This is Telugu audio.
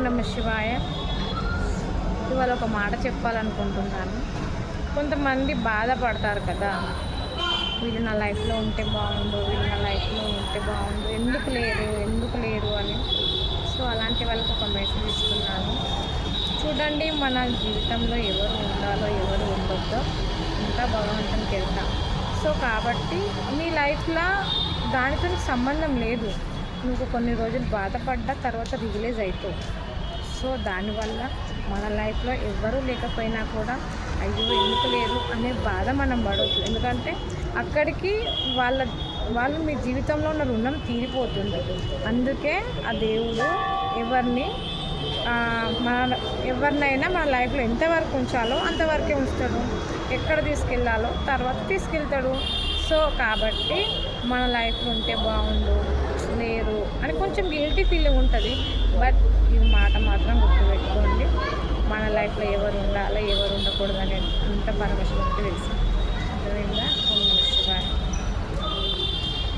నమః శివాయ. ఇవాళ ఒక మాట చెప్పాలనుకుంటున్నాను. కొంతమంది బాధపడతారు కదా, వీళ్ళు నా లైఫ్లో ఉంటే బాగుండు, వీళ్ళు నా లైఫ్లో ఉంటే బాగుండు, ఎందుకు లేరు అని. సో అలాంటి వాళ్ళకి ఒక మెసేజ్ ఇస్తున్నాను. చూడండి, మన జీవితంలో ఎవరు ఉండాలో ఎవరు ఉండొద్దో ఇంకా భగవంతునికి వెళ్తాం. సో కాబట్టి నీ లైఫ్లో దానితో సంబంధం లేదు. నువ్వు కొన్ని రోజులు బాధపడ్డ తర్వాత రిలీజ్ అవుతావు. సో దానివల్ల మన లైఫ్లో ఎవ్వరూ లేకపోయినా కూడా అయ్యో ఎందుకు లేరు అనే బాధ మనం పడవచ్చు. ఎందుకంటే అక్కడికి వాళ్ళు మీ జీవితంలో ఉన్న రుణం తీరిపోతుంది. అందుకే ఆ దేవుడు ఎవరినైనా మన లైఫ్లో ఎంతవరకు ఉంచాలో అంతవరకే ఉంచుతాడు, ఎక్కడ తీసుకెళ్ళాలో తర్వాత తీసుకెళ్తాడు. సో కాబట్టి మన లైఫ్లో ఉంటే బాగుండు, లేరు అని కొంచెం గిల్టీ ఫీలింగ్ ఉంటుంది. బట్ ఈ మాట మాత్రం గుర్తుపెట్టుకోండి, మన లైఫ్లో ఎవరు ఉండాలో ఎవరు ఉండకూడదు అనేది అంత పరమేశ్వరునికి తెలుసు.